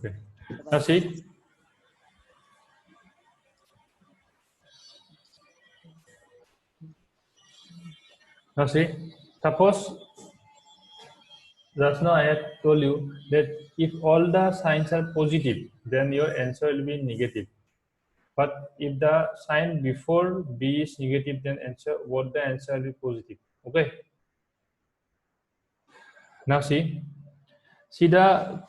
Okay. Now see. Now see. Suppose just now I have told you that if all the signs are positive, then your answer will be negative. But if the sign before B is negative, then what the answer will be positive. Okay. Now see the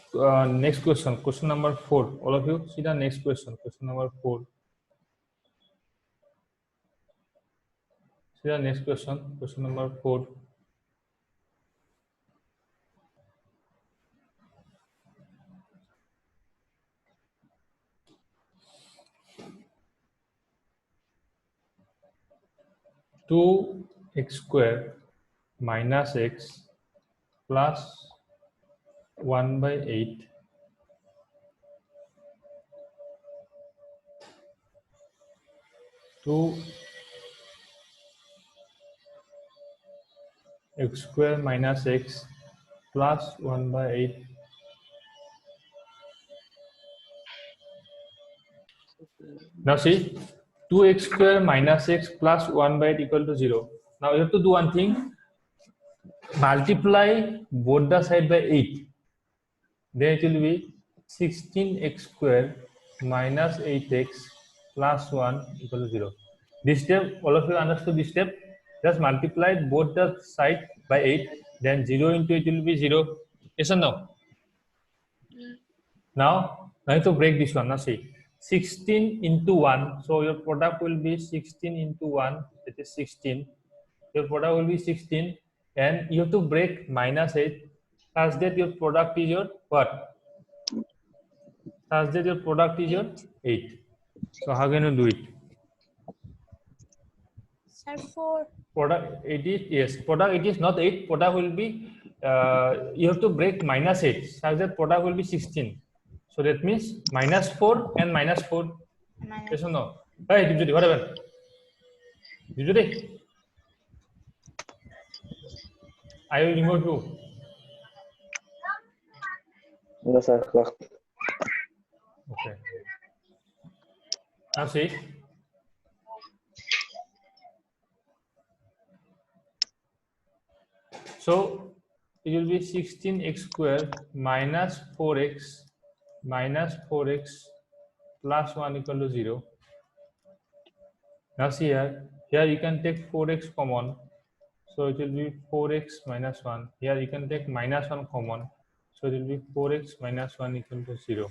next question, question number 4. All of you see the next question, question number 4. See the next question, question number 4. Two x square minus x plus 1/8 2 x square minus x plus 1/8. Now see 2x square minus x plus 1/8 equal to 0. Now you have to do one thing, multiply both the side by 8. Then it will be 16x square minus 8x plus 1 equal to 0. This step, all of you understood this step? Just multiply both the side by 8, then 0 into it will be 0. Yes or no? Now I have to break this one. Now see, 16 into 1. So your product will be 16 into 1, that is 16. Your product will be 16, and you have to break minus 8 such that your product is your what? Such that your product is your 8. So how can you do it? Sir, 4. Product it is, yes, product it is not 8. Product will be you have to break minus 8 such that product will be 16. So that means minus 4 and minus 4. Yes or no? Hey, Dipjyoti, what happened? Dipjyoti, I will remove you. No, sir. Okay. Now see. So it will be 16x square minus 4x plus 1 equal to 0. Now see here you can take 4x common. So it will be 4x minus 1. Here you can take minus 1 common. So it will be 4x minus 1 equal to 0.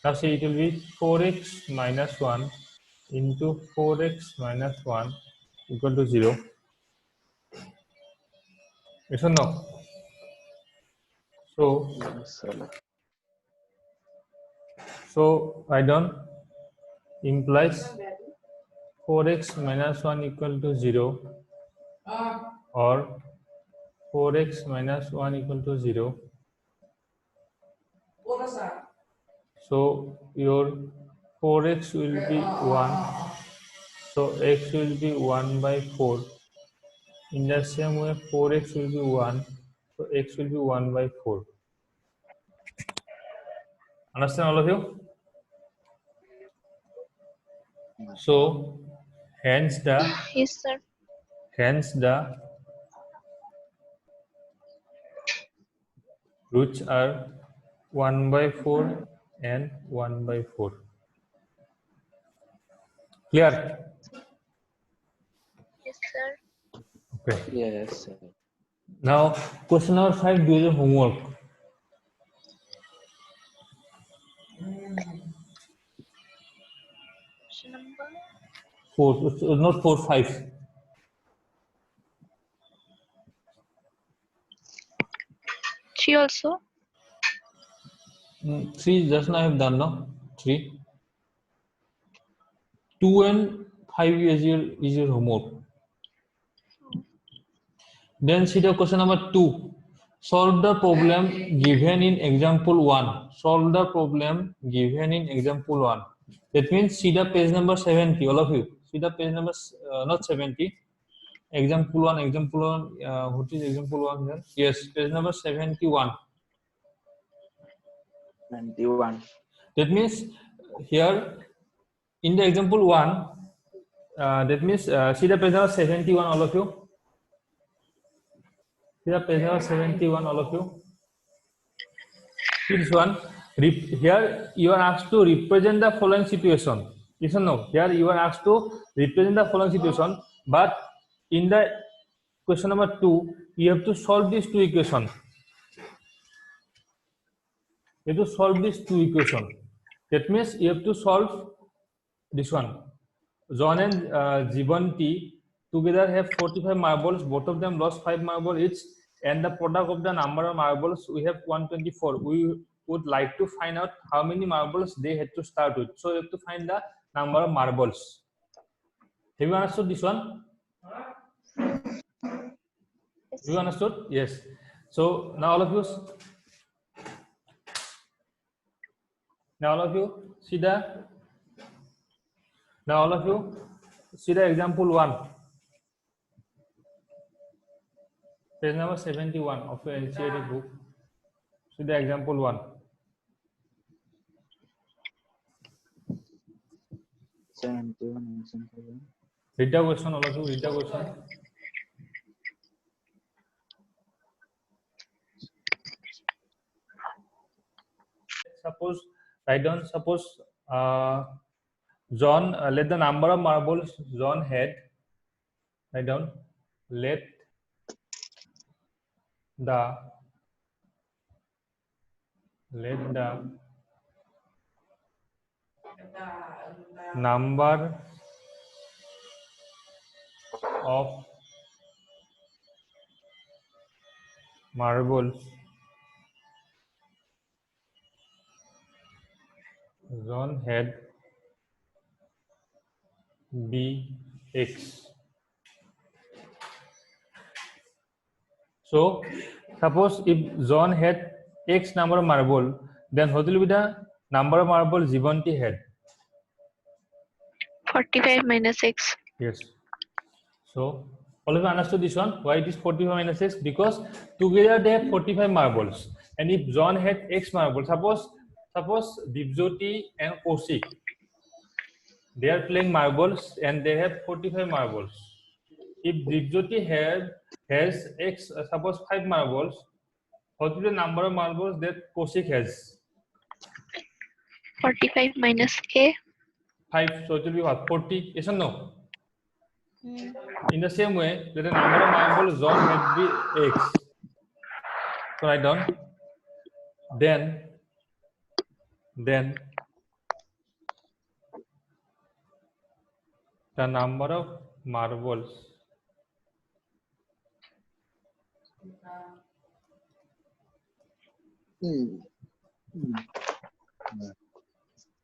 Now see, it will be 4x minus 1 into 4x minus 1 equal to 0. Yes or no? So I done implies 4x minus 1 equal to 0 or 4x minus 1 equal to 0. So your 4x will be 1. So x will be 1/4. In the same way, 4x will be 1. So x will be 1/4. Understand all of you? So hence the Yes, sir. roots are 1/4 and 1/4. Clear? Yes, sir. Okay. Yes, sir. Now question number 5, do your homework. Question number 4, not 4, 5. 3 also. 3 just now I have done, no? 3. 2 and 5 is your homework. Then see the question number 2. Solve the problem given in example 1. Solve the problem given in example 1. That means see the page number 70, all of you. See the page number, not 70. Example 1, what is example 1 here? Yes, page number 71. 91. That means here in the example 1, that means see the page number 71, all of you. See the page number 71, all of you. See this one. Here you are asked to represent the following situation. Yes or no? Here you are asked to represent the following situation, but in the question number 2, you have to solve these two equations. You have to solve these two equations. That means you have to solve this one. John and Jibanti together have 45 marbles. Both of them lost 5 marbles each, and the product of the number of marbles we have 124. We would like to find out how many marbles they had to start with. So you have to find the number of marbles. Have you understood this one? Yes. You understood? Yes. So now all of you see the example 1. Page number 71 of your NCERT book. See the example 1. 71. Read the question, all of you. Read the question. Suppose, write down. Suppose John, let the number of marbles John had. Write down. Let the number of marbles John had be X. So, suppose if John had X number of marble, then what will be the number of marble Jibanti had? 45 minus X. Yes. So, all of you understood this one? Why it is 45 minus X? Because together they have 45 marbles. And if John had X marbles, suppose Dipjyoti and Kaushik, they are playing marbles and they have 45 marbles. If Dipjyoti has X, suppose 5 marbles, what is the number of marbles that Kaushik has? 45 minus A. 5. So it will be what? 40. Yes or no? Hmm. In the same way, let the number of marbles John had be X. So write down. Then the number of marbles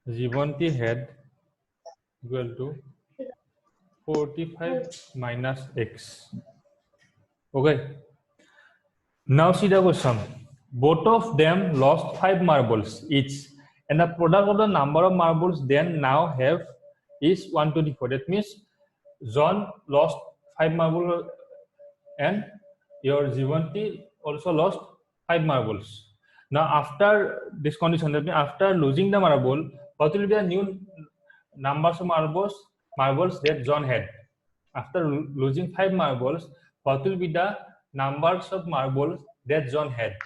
Jibanti had equal to 45 minus X. Okay. Now see the question. Both of them lost 5 marbles each, and the product of the number of marbles then now have is 124. That means John lost 5 marbles and your Jibanti also lost 5 marbles. Now after this condition, that means after losing the marble, what will be the new numbers of marbles that John had? After losing 5 marbles, what will be the numbers of marbles that John had?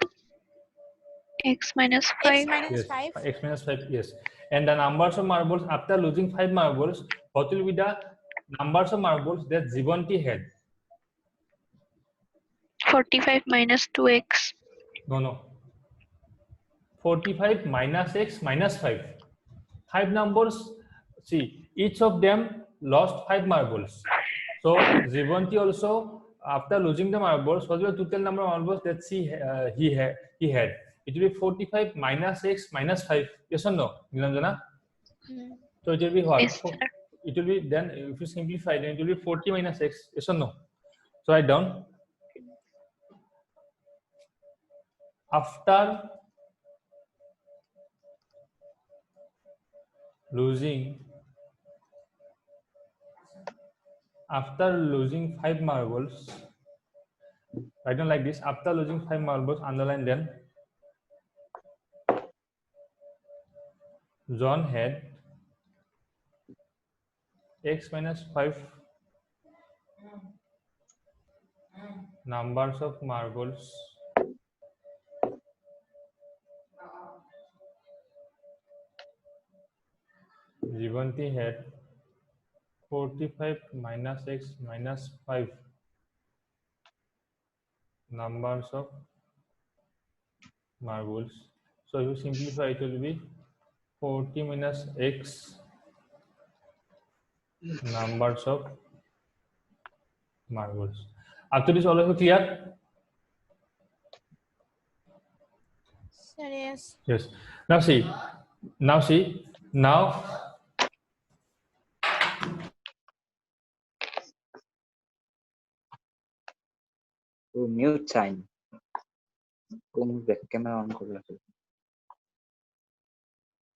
X minus X 5. minus Yes, 5. X minus 5, yes. And the numbers of marbles after losing 5 marbles, what will be the numbers of marbles that Jibanti had? 45 minus 2X. No. 45 minus X minus 5. 5 numbers, see, each of them lost 5 marbles. So Jibanti also, after losing the marbles, what was the total number of marbles that he had? It will be 45 minus X minus 5. Yes or no, Nilanjana? Hmm. So it will be what? Yes, sir. It will be, then if you simplify, then it will be 40 minus X. Yes or no? So write down. After losing 5 marbles, write down like this. After losing 5 marbles, underline them. John had x minus 5 numbers of marbles. Jivanti had 45 minus x minus 5 numbers of marbles. So if you simplify, it will be 40 minus x numbers of marbles. Up to this, all of you clear? Sir, yes. Yes. Now see. Now Oh, mute sign. Kung back camera on kora to.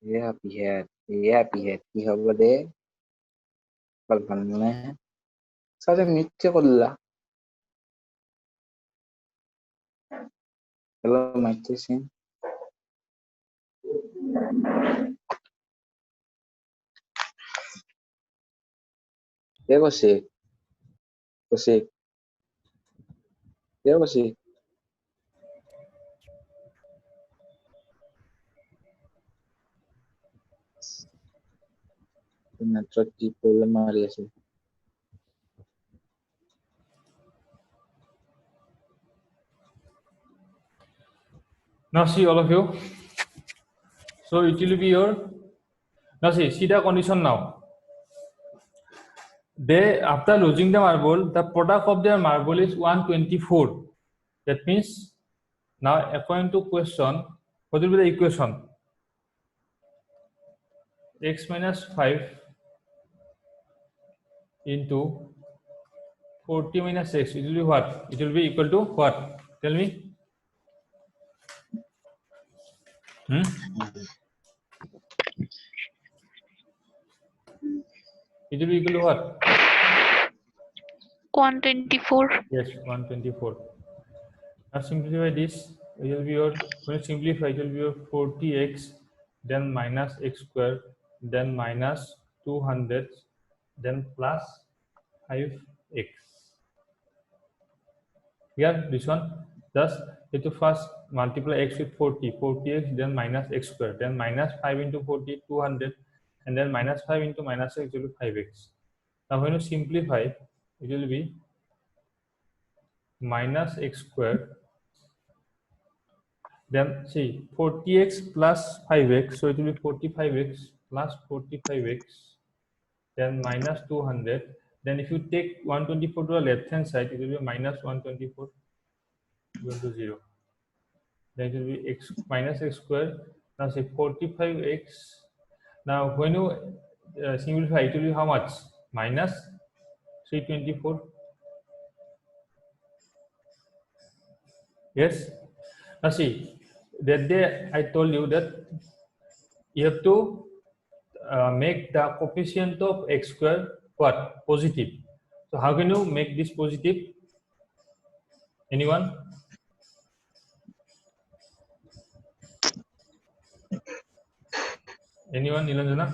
Yeah, pihet. Ki hobo de? Palpanne. Sare mute kolla. Hello, Mathesin. Yeah, Kosik. Yeah, Kosik. Network ki problem aa rahi hai. Now see, all of you. So it will be your. Now see the condition now. They, after losing the marble, the product of their marble is 124. That means now according to question, what will be the equation? X minus 5 into 40 minus x. It will be what? It will be equal to what? Tell me. It will be equal to what? 124. Yes, 124. Now simplify this. It will be your, when you simplify, it will be your 40x, then minus x square, then minus 200, then plus 5x. Here, this one, thus you have to first multiply x with 40x, then minus x square, then minus 5 into 40, 200, and then minus 5 into minus x will be 5x. Now when you simplify, it will be minus x square, then see 40x plus 5x, so it will be 45x plus 45x, then minus 200. Then if you take 124 to the left hand side, it will be minus 124 equal to 0. Then it will be x minus x square. Now say 45x. Now when you simplify, it will be how much? Minus 324. Yes. Now see, that day I told you that you have to make the coefficient of x square what? Positive. So how can you make this positive? Anyone? Anyone? Nilanjana?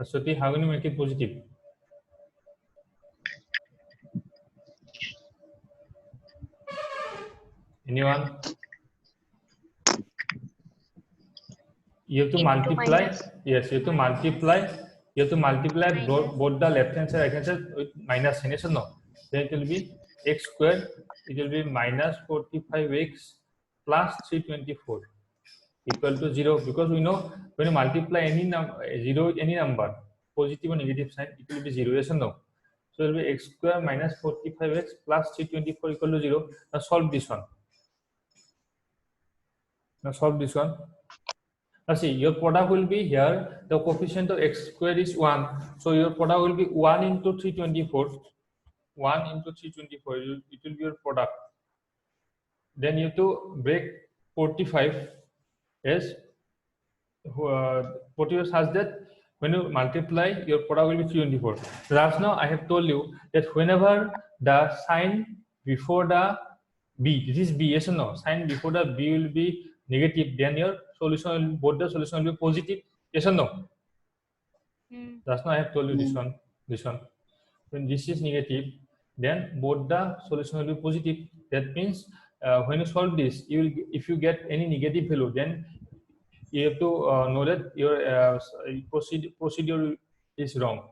Aswati, how can you make it positive? Anyone? You have to Into multiply. minus. Yes, you have to multiply. You have to multiply Minus. both the left hand side, right hand side with minus sign. Yes or no? Then it will be x square. It will be minus 45x plus 324 equal to 0, because we know when you multiply any any number, positive or negative sign, it will be 0. Yes or no? So it will be x square minus 45x plus 324 equal to 0. Now solve this one. Now see, your product will be here, the coefficient of x square is 1. So your product will be 1 into 324. 1 into 324, it will be your product. Then you have to break 45. Yes. 45 such that when you multiply, your product will be 324. Last now I have told you that whenever the sign before the b, this is b, yes or no? Sign before the b will be negative, then your solution, both the solution will be positive. Yes or no? Hmm. Just now I have told you this one, this one. When this is negative, then both the solution will be positive. That means when you solve this, you will, if you get any negative value, then you have to know that your procedure is wrong.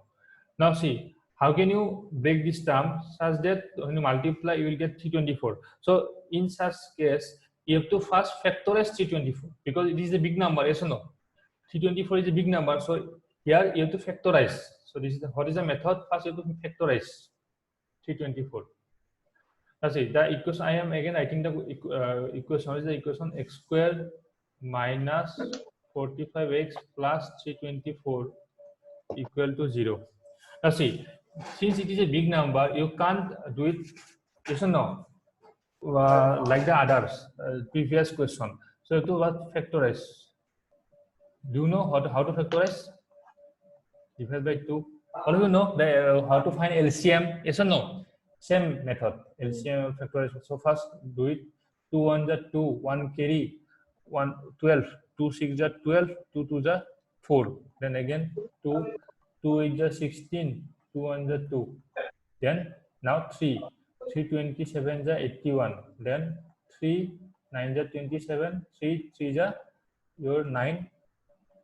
Now see, how can you break this term such that when you multiply, you will get 324. So in such case, you have to first factorize 324 because it is a big number, yes or no? 324 is a big number, so here you have to factorize. So this is the, what is the method? First you have to factorize 324. That's it. The equation I am again writing the equation. What is the equation? X square minus 45x plus 324 equal to 0. Now see, since it is a big number, you can't do it, yes or no, like the others, previous question. So you have to what, factorize. Do you know how to factorize? Divided by 2. All of you know how to find LCM? Yes or no? Same method. LCM factorization. So first do it. 2 1 is 2, 1 carry, 1 12, 2 6 is 12, 2 2 is 4. Then again 2, 2 8 is 16, 2 1 is 2. Then now 3, 3 27 is 81. Then 3 9 is 27, 3 3 is your 9,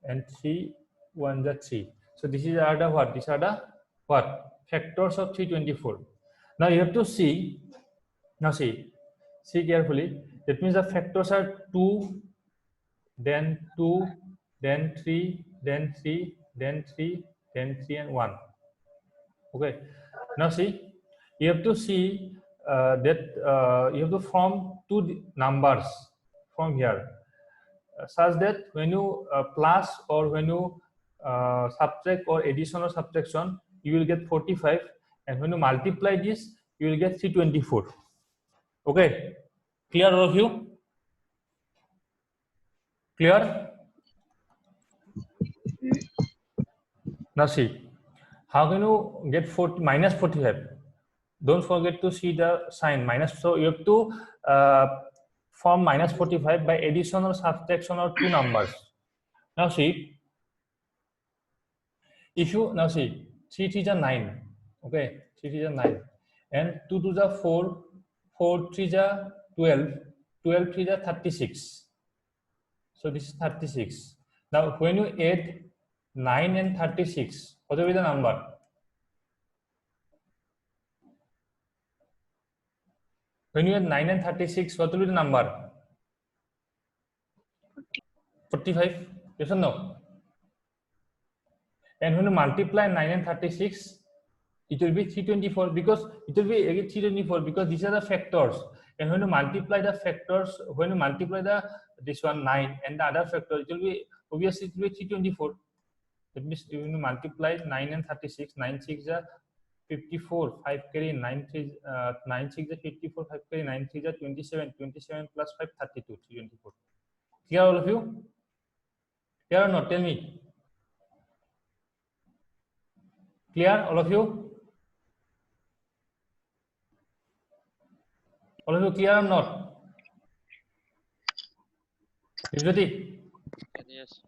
and 3 1 is 3. So this is the what? These are the what? Factors of 324. Now you have to see. Now see carefully. That means the factors are 2, then 2, then 3, then 3, then 3, then 3, and 1. Okay. Now see, you have to see that you have to form two numbers from here. Such that when you plus or when you subtract or addition or subtraction, you will get 45, and when you multiply this, you will get 324. Okay, clear all of you? Clear? Now see, how can you get minus 45? Don't forget to see the sign minus. So you have to form minus 45 by addition or subtraction of two numbers. Now see, if you now see 3 3 is 9, okay, 3 3 is 9, and 2 2 is 4, 4 3 is 12, 12 3 is 36. So this is 36. Now when you add 9 and 36, what will be the number? When you add 9 and 36, what will be the number? 45. Yes or no? And when you multiply 9 and 36, it will be 324 because it will be again 324 because these are the factors. And when you multiply the factors, when you multiply this one 9 and the other factor, it will be obviously it will be 324. That means when you multiply 9 and 36, 9 6 is 54, 5 carry 9 3, 9 6 is 54, 5 carry 9 3 is 27, 27 plus 5 32, 324. Clear all of you? Clear or not? Tell me. Clear all of you? All of you clear or not? Vijvati? Yes.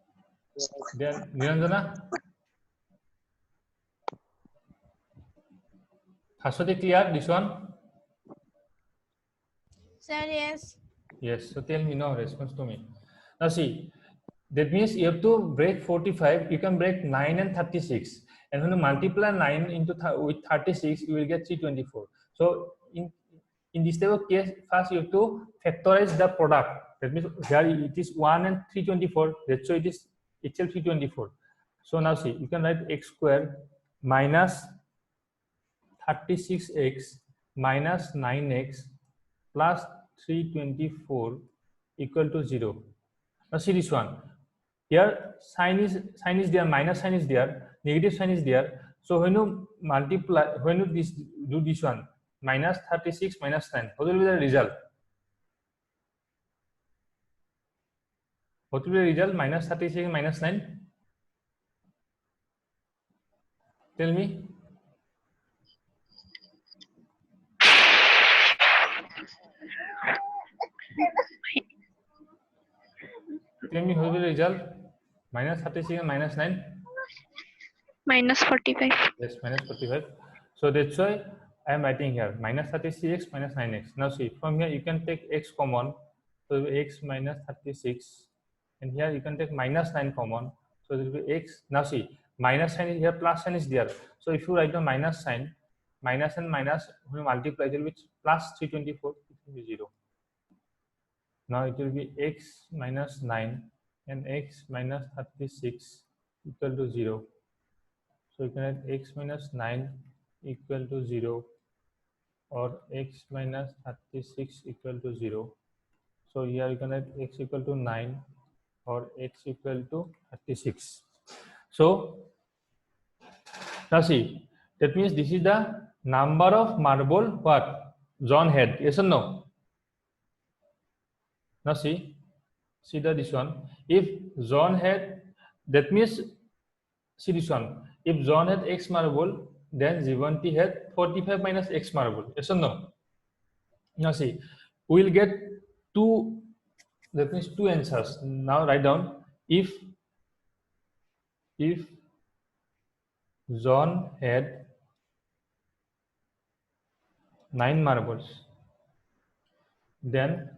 Then Niranjana? Haswati, clear this one? Sir, yes. Yes. So tell me now, response to me. Now see, that means you have to break 45. You can break 9 and 36. And when you multiply 9 into with 36, you will get 324. So in this type of case, first you have to factorize the product. That means here it is 1 and 324. That's why it is itself 324. So now see, you can write x square minus 36x minus 9x plus 324 equal to 0. Now see this one. Here sign is there, minus sign is there, negative sign is there. So when you multiply, when you do this one, minus 36 minus 9, what will be the result? What will be the result? Minus 36 minus 9? Tell me. Tell me what will be the result? Minus 36 and minus 9. Minus 45. Yes, minus 45. So that's why I am writing here minus 36x minus 9x. Now see, from here you can take x common, so it will be x minus 36, and here you can take minus 9 common, so it will be x. Now see, minus sign is here, plus sign is there. So if you write the minus sign, minus and minus when you multiply, it will be plus 324, it will be 0. Now it will be x minus 9 and x minus 36 equal to 0. So you can write x minus 9 equal to 0 or x minus 36 equal to 0. So here you can write x equal to 9 or x equal to 36. So now see, that means this is the number of marble what John had. Yes or no? Now see this one. If John had, that means see this one. If John had x marble, then Jivanti had 45 minus x marble. Yes or no? Now see, we will get two, that means two answers. Now write down, if John had 9 marbles, then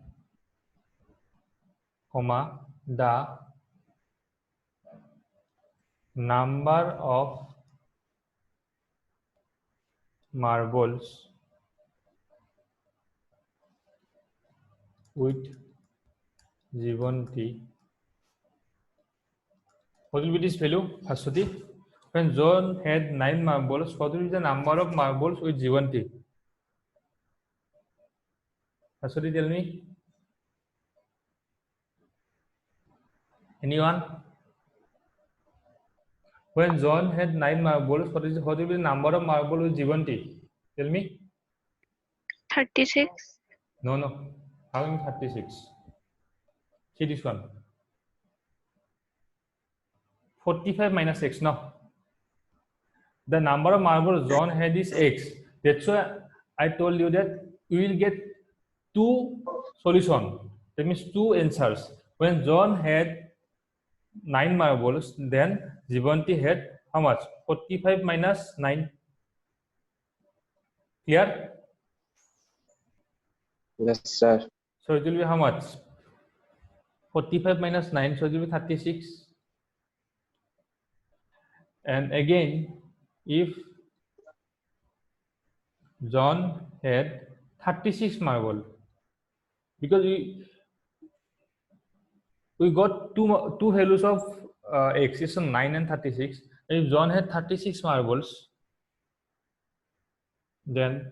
comma the number of marbles with Jivanti. What will be this value, Haswati? When John had 9 marbles, what will be the number of marbles with Jivanti? Haswati, tell me. Anyone? When John had 9 marbles, what will be the number of marbles with Jivanti? Tell me. 36. No. How many 36? See this one. 45 minus x. No. The number of marbles John had is x. That's why I told you that we will get two solutions. That means two answers. When John had 9 marbles, then Jivanti had how much? 45 minus 9. Clear? Yes, sir. So it will be how much? 45 minus 9, so it will be 36. And again, if John had 36 marble, because we got two values of x, is 9 and 36. If John had 36 marbles, then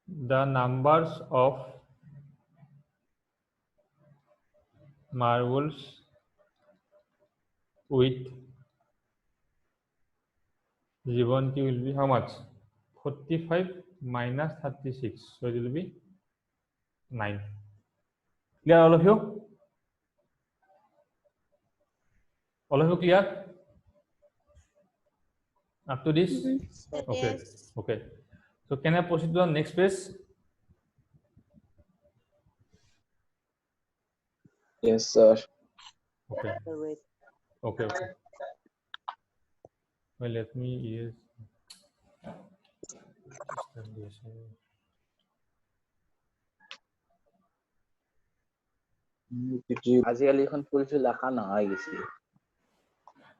the numbers of marbles with Jivanti will be how much? 45 minus 36, so it will be 9. Clear, all of you? All of you clear? Up to this? Okay. Yes. Okay. So can I proceed to the next page? Yes, sir. Okay. Okay. Well, let me use. আজিকালি এখন ফুল লেখা নহয় গেছি।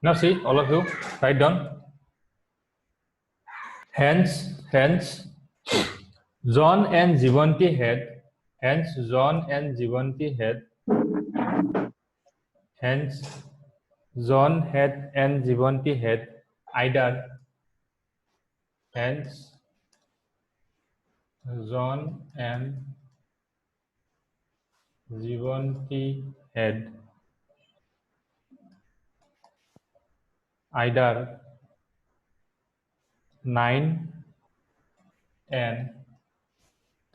Now see, all of you, write down. Hence, John and Jivanti had. Hence, John and Jivanti had. Hence, John had and Jivanti had either. Hence, John and Jivanti had either 9 and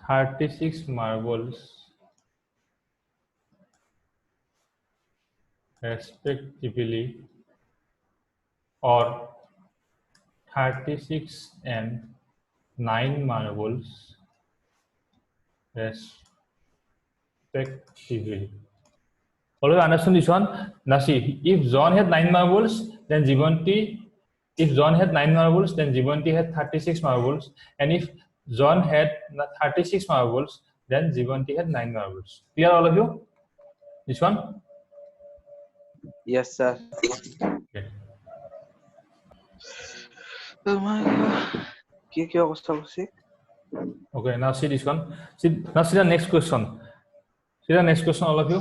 36 marbles respectively, or 36 and 9 marbles respectively. All of you understand this one? Now see, if John had 9 marbles, then Jibanti. If John had 9 marbles, then Jibanti had 36 marbles, and if John had 36 marbles, then Jibanti had 9 marbles. Clear, all of you? This one? Yes, sir. Okay. Oh my god. কি অবস্থা বলছি? Okay, now see this one. Now see the next question. See the next question, all of you.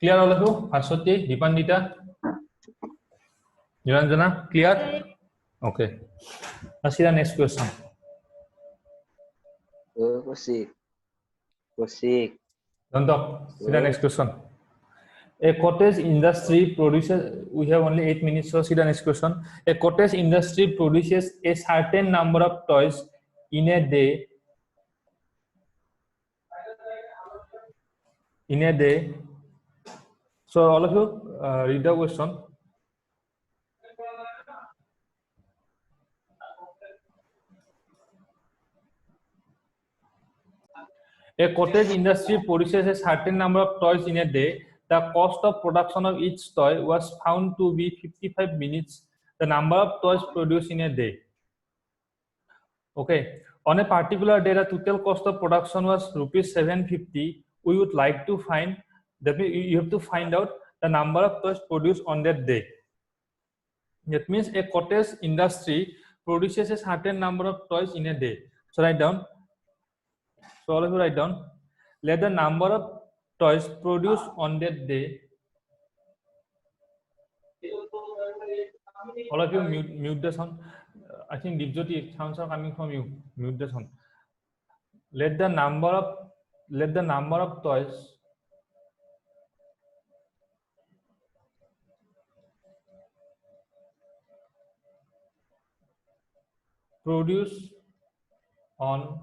Clear, all of you? Aswati, Dipandita, Niranjana, clear? Okay. Now see the next question. Kosik. Don't talk. See the next question. A cottage industry produces, we have only 8 minutes, so see the next question. A cottage industry produces a certain number of toys in a day. In a day. So all of you read the question. A cottage industry produces a certain number of toys in a day. The cost of production of each toy was found to be 55 minutes. The number of toys produced in a day. Okay. On a particular day, the total cost of production was rupees 750. We would like to find, that means you have to find out the number of toys produced on that day. That means a cottage industry produces a certain number of toys in a day. So write down. So all of you write down. Let the number of toys produced on that day. All of you mute the sound. I think Dipjyoti, sounds are coming from you. Mute the sound. Let the number of toys produced on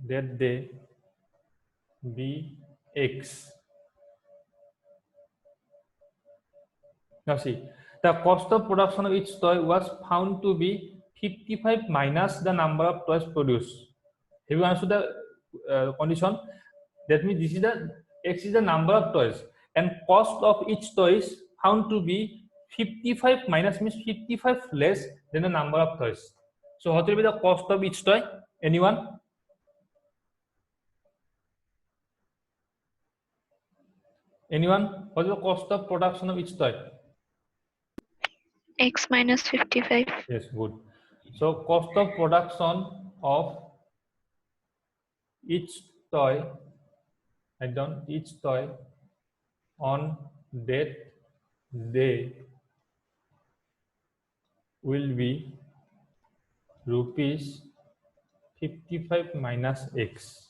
that day be X. Now see, the cost of production of each toy was found to be 55 minus the number of toys produced. Have you understood the condition? That means this is the X is the number of toys, and cost of each toy is found to be 55 minus means 55 less than the number of toys. So what will be the cost of each toy? Anyone? Anyone? What is the cost of production of each toy? X minus 55. Yes, good. So cost of production of each toy, write down each toy on that day will be rupees 55 minus X.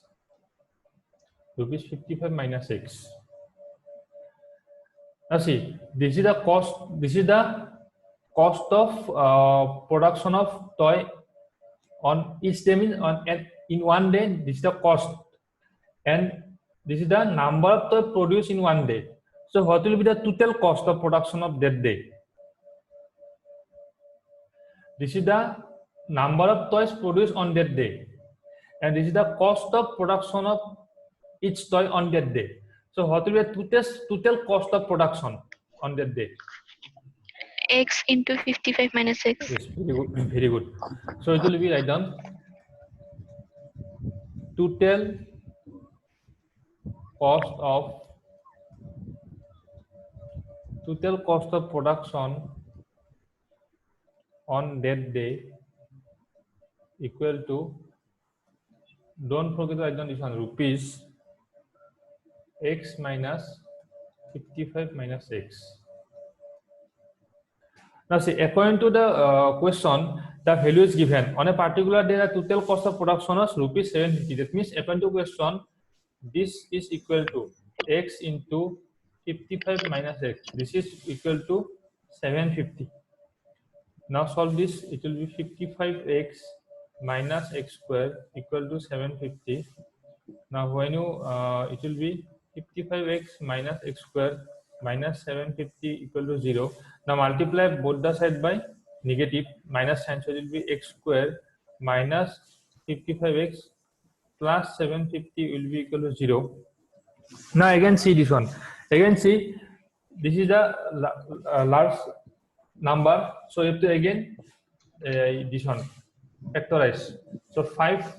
Rupees 55 minus X. Now see, this is the cost. This is the cost of production of toy on each day, means on in one day. This is the cost, and this is the number of toy produced in one day. So what will be the total cost of production of that day? This is the number of toys produced on that day, and this is the cost of production of each toy on that day. So what will be the total cost of production on that day? X into 55 minus X. Yes, very good, very good. So it will be write down total cost of production on that day equal to, don't forget to write down this one, rupees X minus 55 minus X. Now see, according to the question, the value is given. On a particular day, the total cost of production was rupees 750. That means according to question, this is equal to X into 55 minus X. This is equal to 750. Now solve this. It will be 55X minus X square equal to 750. Now when you it will be 55X minus X square minus 750 equal to 0. Now multiply both the side by negative, minus sign, so it will be X square minus 55X plus 750 will be equal to 0. Now again see this one. Again see, this is the large number. So you have to again this one factorize. So 5.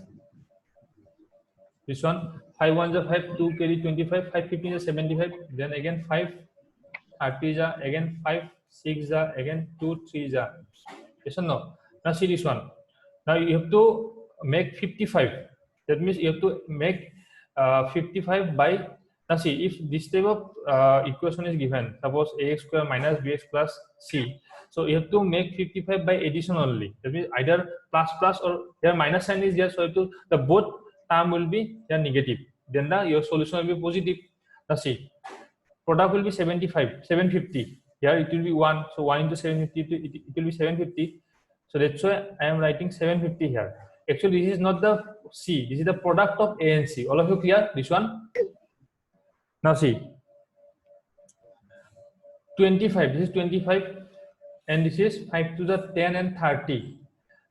This one 5 1 is 5, 2 carry 25, 5 15 is 75. Then again 5 30 is again 5 6 is again 2 3 is. Yes or no? Now see this one. Now you have to make 55. That means you have to make 55 by. Now see, if this type of equation is given, suppose ax square minus bx plus c, so you have to make 55 by addition only. That means either plus plus or here minus sign is there, so you have to, the both term will be here negative. Then your solution will be positive. Now see, product will be 75, 750. Here it will be 1, so 1 into 750, it will be 750. So that's why I am writing 750 here. Actually, this is not the C, this is the product of A and C. All of you clear? This one? Now see, 25, this is 25, and this is 5 to the 10 and 30.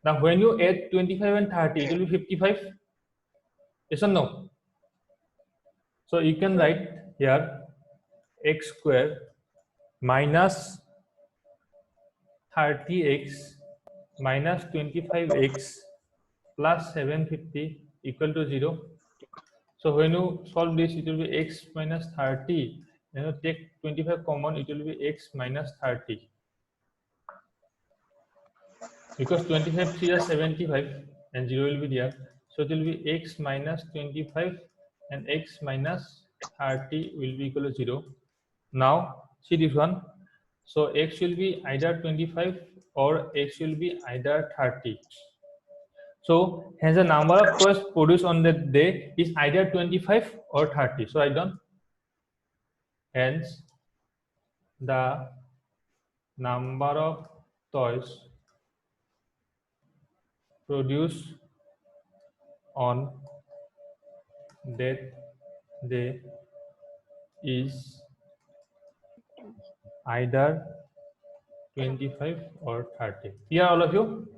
Now when you add 25 and 30, it will be 55. Yes or no? So you can write here x square minus 30x minus 25x plus 750 equal to 0. So when you solve this, it will be x minus 30. Then you take 25 common, it will be x minus 30. Because 25 3 is 75 and 0 will be there. So it will be x minus 25 and x minus 30 will be equal to 0. Now see this one. So x will be either 25 or x will be either 30. So hence the number of toys produced on that day is either 25 or 30. So write down. Hence the number of toys produced on that day is either 25 or 30. Here all of you?